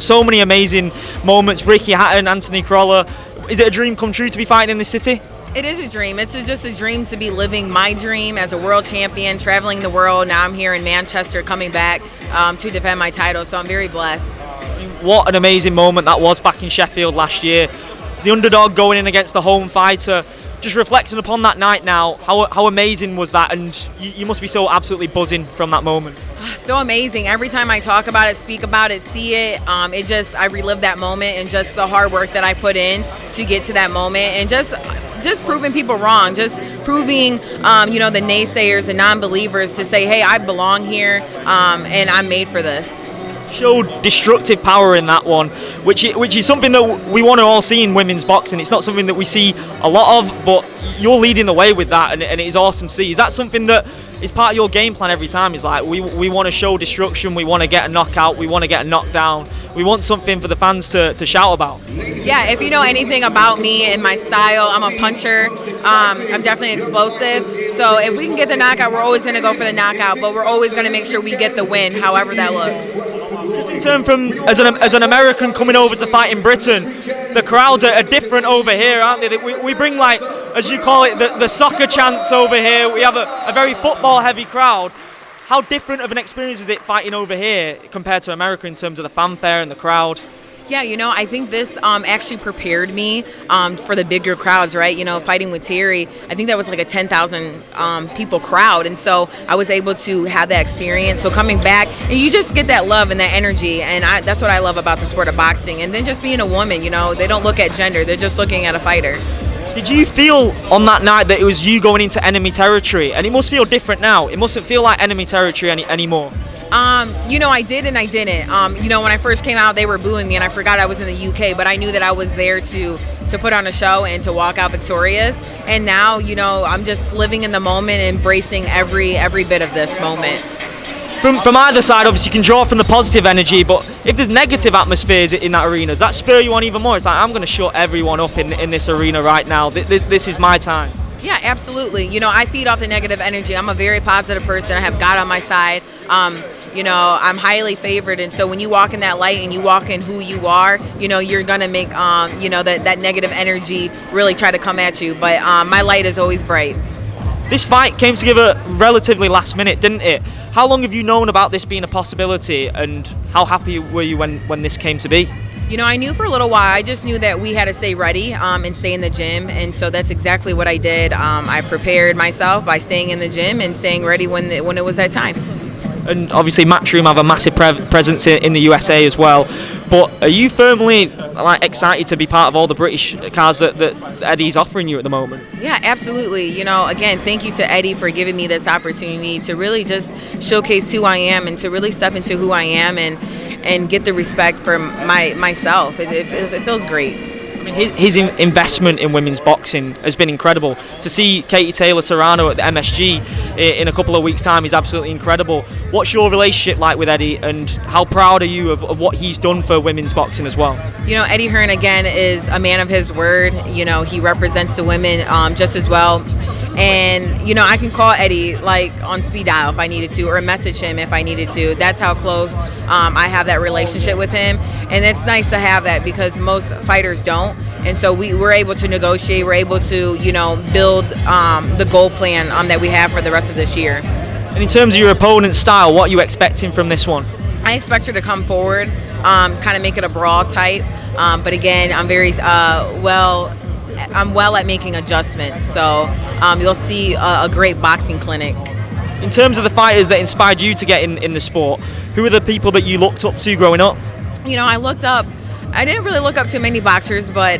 so many amazing moments. Ricky Hatton, Anthony Crolla. Is it a dream come true to be fighting in this city? It is a dream. It's just a dream to be living my dream as a world champion, traveling the world. Now I'm here in Manchester, coming back to defend my title, so I'm very blessed. What an amazing moment that was back in Sheffield last year. The underdog going in against the home fighter. Just reflecting upon that night now, how amazing was that? And you must be so absolutely buzzing from that moment. So amazing. Every time I talk about it, speak about it, see it, I relive that moment and just the hard work that I put in to get to that moment, and just proving people wrong, just proving, the naysayers and non-believers to say, hey, I belong here, and I'm made for this. Showed destructive power in that one, which is something that we want to all see in women's boxing. It's not something that we see a lot of, but you're leading the way with that, and it is awesome to see. Is that something that is part of your game plan every time? Is like we want to show destruction, we want to get a knockout, we want to get a knockdown, we want something for the fans to shout about? Yeah, if you know anything about me and my style, I'm a puncher. I'm definitely explosive. So if we can get the knockout, we're always going to go for the knockout, but we're always going to make sure we get the win, however that looks. Just in terms from as an American coming over to fight in Britain, the crowds are different over here, aren't they? We bring, like, as you call it, the soccer chants over here. We have a very football-heavy crowd. How different of an experience is it fighting over here compared to America in terms of the fanfare and the crowd? Yeah, I think this actually prepared me for the bigger crowds, right? Fighting with Terri, I think that was like a 10,000 people crowd. And so I was able to have that experience. So coming back, and you just get that love and that energy. And that's what I love about the sport of boxing. And then just being a woman, they don't look at gender. They're just looking at a fighter. Did you feel on that night that it was you going into enemy territory? And it must feel different now. It mustn't feel like enemy territory anymore. I did and I didn't. When I first came out, they were booing me, and I forgot I was in the UK, but I knew that I was there to put on a show and to walk out victorious. And now, I'm just living in the moment, embracing every bit of this moment. From either side, obviously, you can draw from the positive energy, but if there's negative atmospheres in that arena, does that spur you on even more? It's like, I'm going to shut everyone up in this arena right now. This is my time. Yeah, absolutely. I feed off the negative energy. I'm a very positive person. I have God on my side. I'm highly favored, and so when you walk in that light and you walk in who you are, you're gonna make that negative energy really try to come at you. But my light is always bright. This fight came together relatively last minute, didn't it? How long have you known about this being a possibility, and how happy were you when this came to be? I knew for a little while. I just knew that we had to stay ready and stay in the gym, and so that's exactly what I did. I prepared myself by staying in the gym and staying ready when it was that time. And obviously Matchroom have a massive presence in the USA as well. But are you firmly excited to be part of all the British cards that Eddie's offering you at the moment? Yeah, absolutely. Again, thank you to Eddie for giving me this opportunity to really just showcase who I am and to really step into who I am and get the respect for myself. It feels great. I mean, his investment in women's boxing has been incredible. To see Katie Taylor Serrano at the MSG in a couple of weeks' time is absolutely incredible. What's your relationship like with Eddie, and how proud are you of what he's done for women's boxing as well? Eddie Hearn, again, is a man of his word. He represents the women just as well. And, I can call Eddie on speed dial if I needed to, or message him if I needed to. That's how close I have that relationship with him. And it's nice to have that because most fighters don't. And so we're able to negotiate. We're able to, build the goal plan that we have for the rest of this year. And in terms of your opponent's style, what are you expecting from this one? I expect her to come forward, kind of make it a brawl type. But again, I'm very I'm well at making adjustments, so you'll see a great boxing clinic. In terms of the fighters that inspired you to get in the sport, who are the people that you looked up to growing up? I didn't really look up to many boxers, but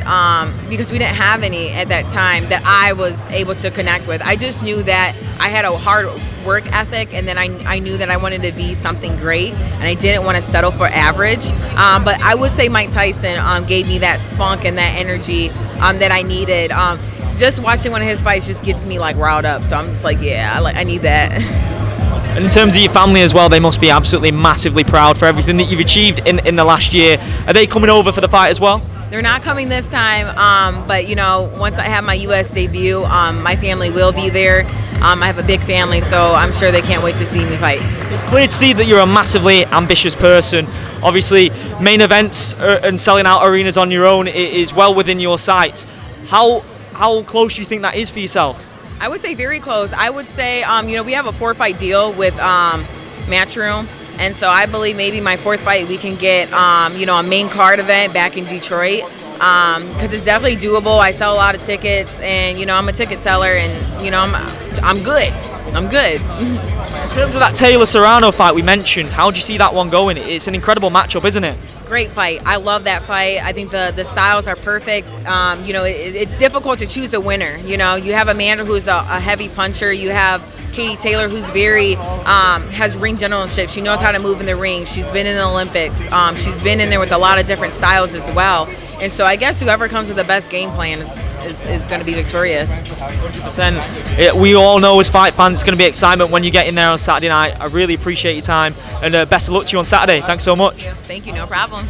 because we didn't have any at that time that I was able to connect with. I just knew that I had a hard work ethic, and then I knew that I wanted to be something great, and I didn't want to settle for average. But I would say Mike Tyson gave me that spunk and that energy that I needed. Just watching one of his fights just gets me riled up. So I'm just I need that. And in terms of your family as well, they must be absolutely massively proud for everything that you've achieved in the last year. Are they coming over for the fight as well? They're not coming this time, but once I have my U.S. debut, my family will be there. I have a big family, so I'm sure they can't wait to see me fight. It's clear to see that you're a massively ambitious person. Obviously, main events and selling out arenas on your own is well within your sights. How close do you think that is for yourself? I would say very close. I would say, we have a 4-fight deal with Matchroom, and so I believe maybe my 4th fight we can get, a main card event back in Detroit, because it's definitely doable. I sell a lot of tickets, and I'm a ticket seller, and I'm good. I'm good. In terms of that Taylor Serrano fight we mentioned, how do you see that one going? It's an incredible matchup, isn't it? Great fight. I love that fight. I think the styles are perfect. It's difficult to choose a winner. You have Amanda, who's a heavy puncher. You have Katie Taylor, who's has ring generalship. She knows how to move in the ring. She's been in the Olympics. She's been in there with a lot of different styles as well. And so I guess whoever comes with the best game plan is going to be victorious. 100%. We all know as fight fans, it's going to be excitement when you get in there on Saturday night. I really appreciate your time, and best of luck to you on Saturday. Thanks so much. Thank you. No problem.